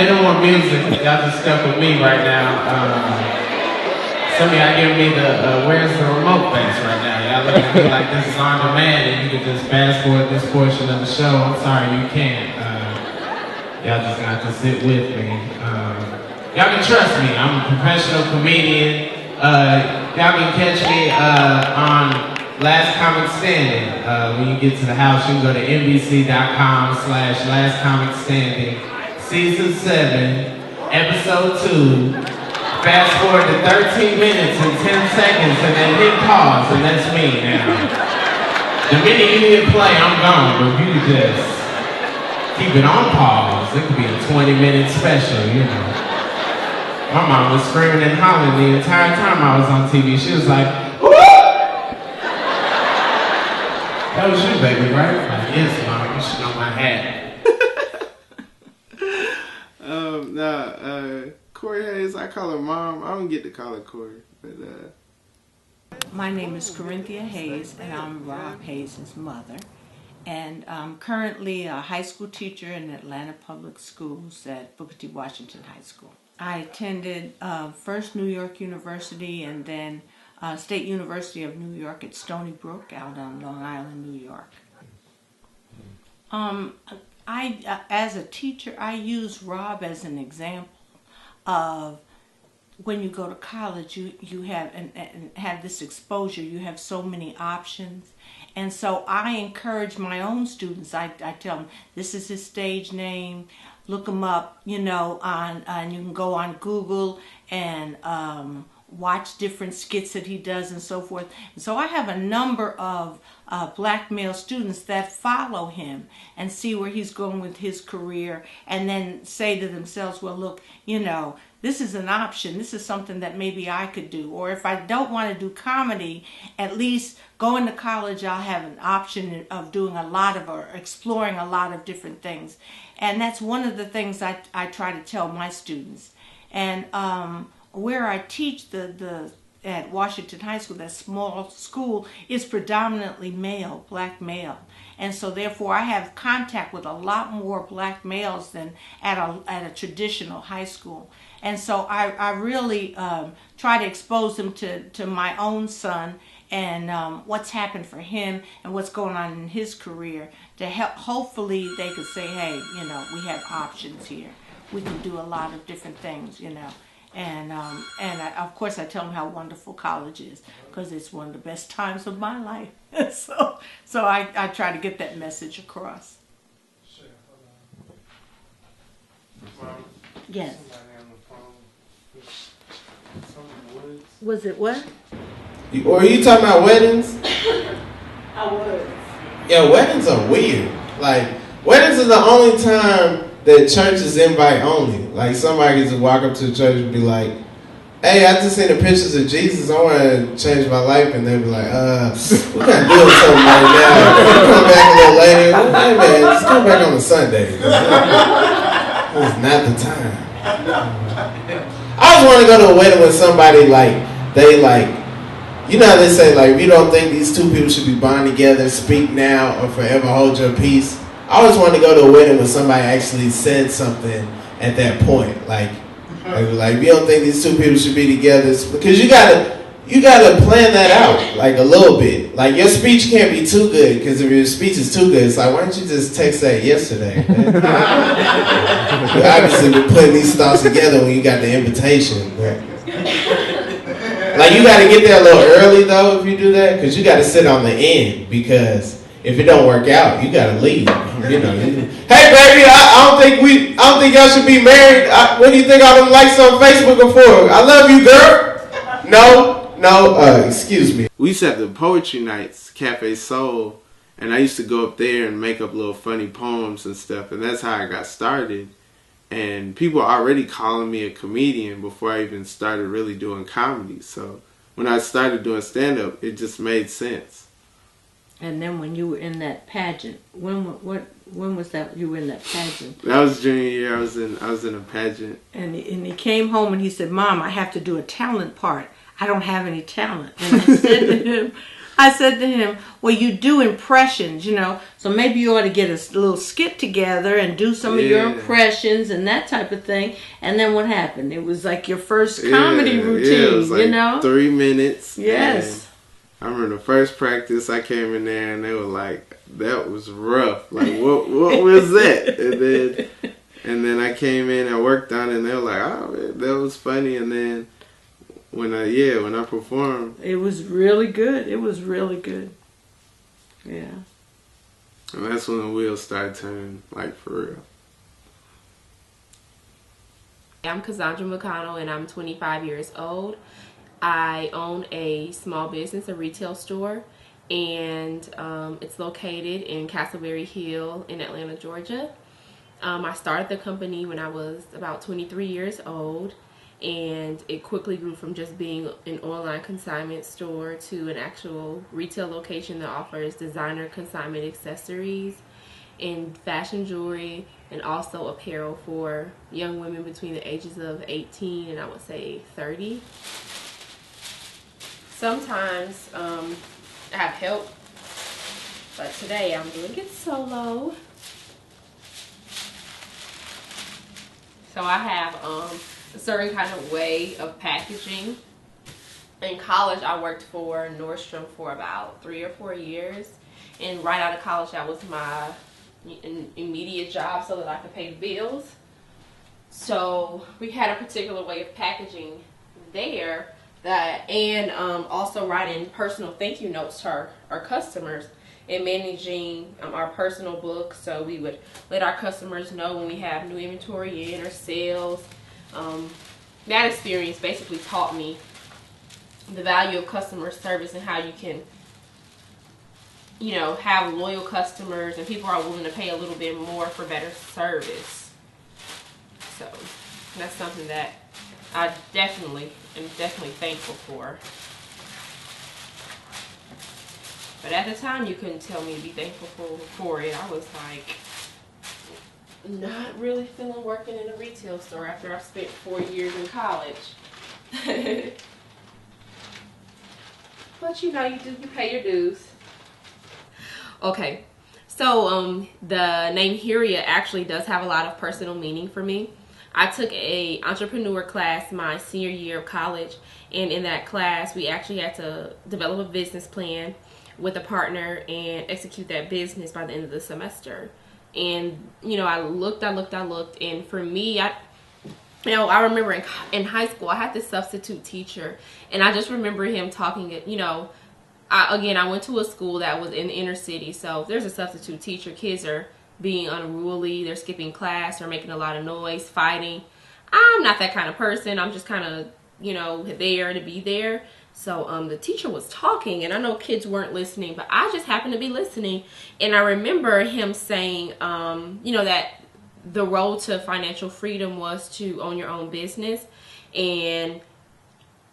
they don't want music. Y'all just stuck with me right now. Some of y'all giving me the where's the remote base right now. Y'all looking at me like this is on demand and you can just fast forward this portion of the show. I'm sorry, you can't. Y'all just got to sit with me. Y'all can trust me. I'm a professional comedian. Y'all can catch me on Last Comic Standing. When you get to the house, you can go to NBC.com/Last Comic Standing. Season 7, Episode 2. Fast forward to 13 minutes and 10 seconds and then hit pause, and that's me now. The minute you hit play, I'm gone, but you just keep it on pause. It could be a 20-minute special, you know. My mom was screaming and hollering the entire time I was on TV. She was like, woo! That was you, baby, right? Like, yes, Mom, you should know my hat. Corey Hayes, I call her Mom. I don't get to call her Corey, but My name is Corinthia Hayes, and I'm Rob Hayes' mother. And I'm currently a high school teacher in Atlanta Public Schools at Booker T. Washington High School. I attended first New York University and then State University of New York at Stony Brook out on Long Island, New York. As a teacher, I use Rob as an example of when you go to college, you have and have this exposure. You have so many options, and so I encourage my own students. I tell them this is his stage name. Look him up, you know, and you can go on Google and watch different skits that he does and so forth. And so I have a number of black male students that follow him and see where he's going with his career and then say to themselves, well, look, you know, this is an option. This is something that maybe I could do. Or if I don't want to do comedy, at least going to college, I'll have an option of doing a lot of or exploring a lot of different things. And that's one of the things I try to tell my students. And where I teach at Washington High School, that small school, is predominantly male, black male. And so therefore I have contact with a lot more black males than at a traditional high school. And so I really try to expose them to my own son and what's happened for him and what's going on in his career to help. Hopefully they could say, hey, you know, we have options here. We can do a lot of different things, you know. And of course I tell them how wonderful college is because it's one of the best times of my life. so I try to get that message across. Sure. Yes. Was it what? Or are you talking about weddings? I was. Yeah, weddings are weird. Like, weddings are the only time that churches invite only. Like, somebody gets to walk up to the church and be like, hey, I just seen the pictures of Jesus. I want to change my life. And they be like, we're not doing something right now. Come back a little later. Hey, man, just come back on a Sunday. It's not the time. I always want to go to a wedding with somebody you know how they say, like, if you don't think these two people should be bound together, speak now or forever hold your peace. I always wanted to go to a wedding when somebody actually said something at that point. Like if you don't think these two people should be together, because you gotta plan that out, like, a little bit. Like, your speech can't be too good, because if your speech is too good, it's like, why don't you just text that yesterday? You obviously been putting these thoughts together when you got the invitation. Like, you got to get there a little early, though, if you do that, because you got to sit on the end, because if it don't work out, you got to leave. You know, hey, baby, I don't think y'all should be married. What do you think all them likes on Facebook are for? I love you, girl. No, excuse me. We used to have the poetry nights, Cafe Soul, and I used to go up there and make up little funny poems and stuff, and that's how I got started. And people were already calling me a comedian before I even started really doing comedy. So when I started doing stand-up, it just made sense. And then when you were in that pageant, when was that you were in that pageant? That was junior year. I was in a pageant. And he came home and he said, Mom, I have to do a talent part. I don't have any talent. And I said to him, I said to him, well, you do impressions, you know, so maybe you ought to get a little skit together and do some of your impressions and that type of thing. And then what happened? It was like your first comedy routine, it was like you know? 3 minutes. Yes. I remember the first practice I came in there and they were like, that was rough. Like, what was that? And then I came in and worked on it and they were like, oh, man, that was funny. And then when I performed, it was really good. It was really good. Yeah. And that's when the wheels started turning, like, for real. I'm Cassandra McConnell and I'm 25 years old. I own a small business, a retail store, and it's located in Castleberry Hill in Atlanta, Georgia. I started the company when I was about 23 years old, and it quickly grew from just being an online consignment store to an actual retail location that offers designer consignment accessories and fashion jewelry, and also apparel for young women between the ages of 18 and I would say 30. Sometimes I have help, but today I'm doing it solo. So I have a certain kind of way of packaging. In college, I worked for Nordstrom for about 3 or 4 years, and right out of college, that was my immediate job so that I could pay the bills. So we had a particular way of packaging there. And also writing personal thank you notes to our customers and managing our personal book, so we would let our customers know when we have new inventory in or sales. That experience basically taught me the value of customer service and how you can, you know, have loyal customers and people are willing to pay a little bit more for better service. So that's something that I definitely am thankful for. But at the time, you couldn't tell me to be thankful for it. I was like, not really feeling working in a retail store after I spent 4 years in college. But you know, you pay your dues. Okay, so the name Hyria actually does have a lot of personal meaning for me. I took a entrepreneur class my senior year of college, and in that class we actually had to develop a business plan with a partner and execute that business by the end of the semester. And you know, I looked, and for me, I remember in high school I had this substitute teacher, and I just remember him talking. You know, I went to a school that was in the inner city, so if there's a substitute teacher, kids are being unruly, they're skipping class, they're making a lot of noise, fighting. I'm not that kind of person. I'm just kind of, you know, there to be there. So the teacher was talking, and I know kids weren't listening, but I just happened to be listening. And I remember him saying, you know, that the road to financial freedom was to own your own business. And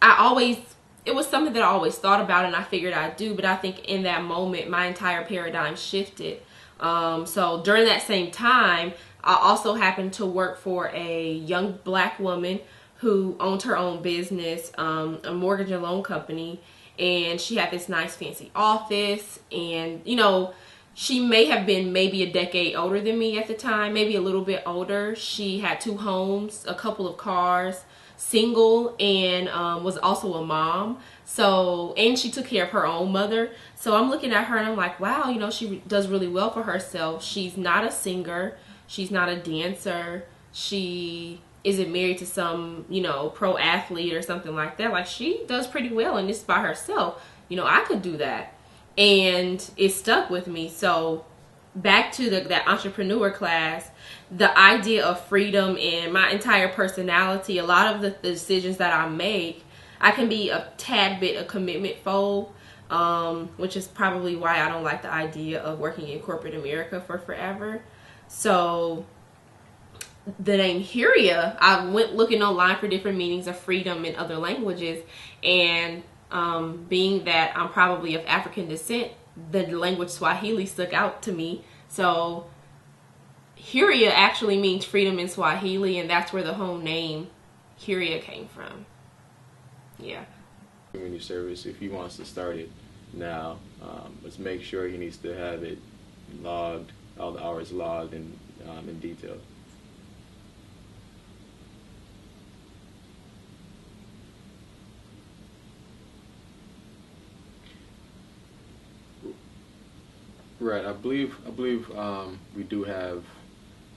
it was something that I always thought about and I figured I'd do, but I think in that moment, my entire paradigm shifted. So during that same time, I also happened to work for a young black woman who owned her own business, a mortgage and loan company, and she had this nice fancy office. And you know, she may have been maybe a decade older than me at the time, maybe a little bit older. She had 2 homes, a couple of cars, single, and was also a mom. So, and she took care of her own mother. So I'm looking at her and I'm like, wow, you know, she does really well for herself. She's not a singer. She's not a dancer. She isn't married to some, you know, pro athlete or something like that. Like, she does pretty well and this by herself. You know, I could do that. And it stuck with me. So back to that entrepreneur class, the idea of freedom and my entire personality, a lot of the decisions that I make, I can be a tad bit a commitment phobe, which is probably why I don't like the idea of working in corporate America for forever. So the name Hyria, I went looking online for different meanings of freedom in other languages, and being that I'm probably of African descent, the language Swahili stuck out to me. So Hyria actually means freedom in Swahili, and that's where the whole name Hyria came from. Yeah. Community service, if he wants to start it, now. Let's make sure he needs to have it logged, all the hours logged in detail. Right, I believe we do have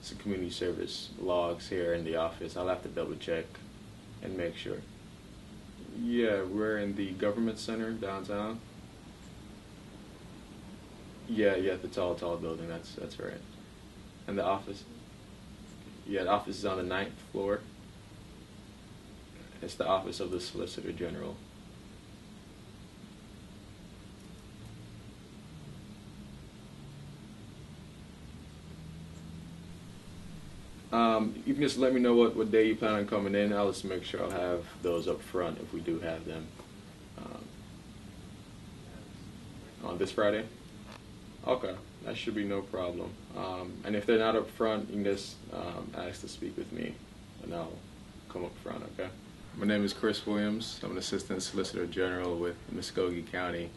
some community service logs here in the office. I'll have to double check and make sure. Yeah, we're in the government center downtown. Yeah, the tall building. That's right. And the office. Yeah, the office is on the 9th floor. It's the office of the Solicitor General. You can just let me know what day you plan on coming in. I'll just make sure I'll have those up front if we do have them. On this Friday? Okay, that should be no problem. And if they're not up front, you can just ask to speak with me, and I'll come up front, okay? My name is Chris Williams. I'm an Assistant Solicitor General with Muskogee County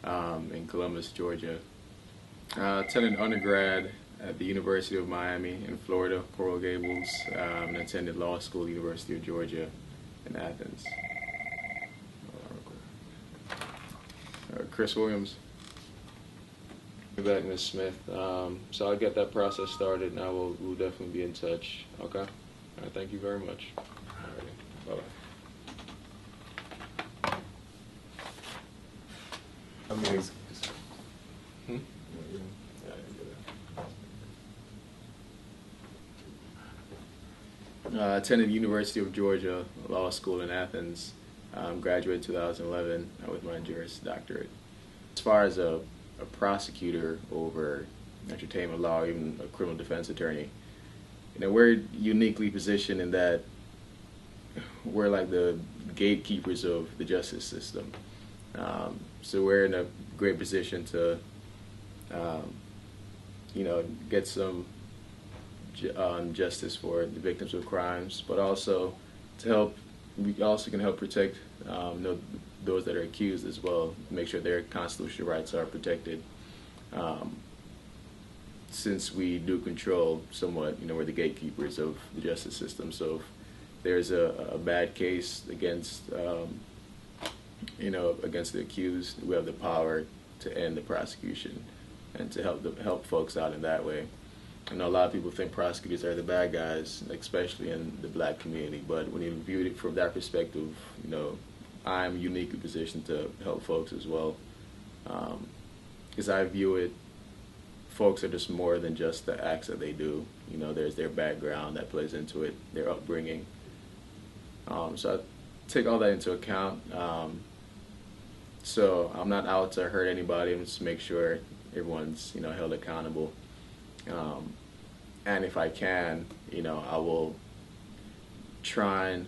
in Columbus, Georgia. Attended undergrad at the University of Miami in Florida, Coral Gables, and attended law school at the University of Georgia in Athens. Chris Williams. Back, Ms. Smith. So I'll get that process started, and we'll definitely be in touch. Okay? All right, thank you very much. All right, bye-bye. I mean, Attended University of Georgia Law School in Athens. Graduated 2011 with my Juris Doctorate. As far as a prosecutor over entertainment law, or even a criminal defense attorney, we're uniquely positioned in that we're like the gatekeepers of the justice system. So we're in a great position to, get some justice for the victims of crimes, but also to help. We also can help protect those that are accused as well, make sure their constitutional rights are protected. Since we do control somewhat, we're the gatekeepers of the justice system. So if there's a bad case against, against the accused, we have the power to end the prosecution and to help folks out in that way. I know a lot of people think prosecutors are the bad guys, especially in the black community, but when you view it from that perspective, I'm uniquely positioned to help folks as well. Because I view it, folks are just more than just the acts that they do. There's their background that plays into it, their upbringing. So I take all that into account. So I'm not out to hurt anybody. I'm just make sure everyone's held accountable. And if I can, I will try and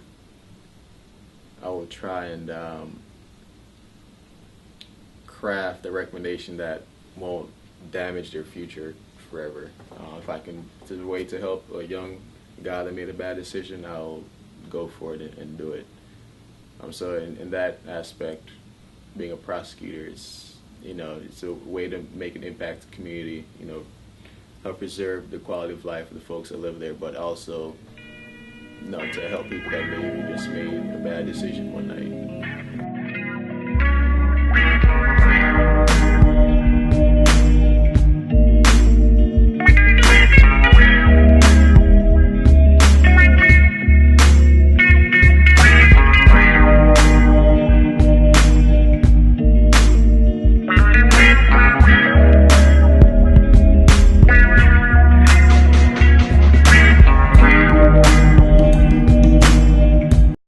craft a recommendation that won't damage their future forever. If I can, it's a way to help a young guy that made a bad decision, I'll go for it and do it. So in that aspect, being a prosecutor is, it's a way to make an impact to the community, help preserve the quality of life of the folks that live there, but also to help people that maybe just made a bad decision one night.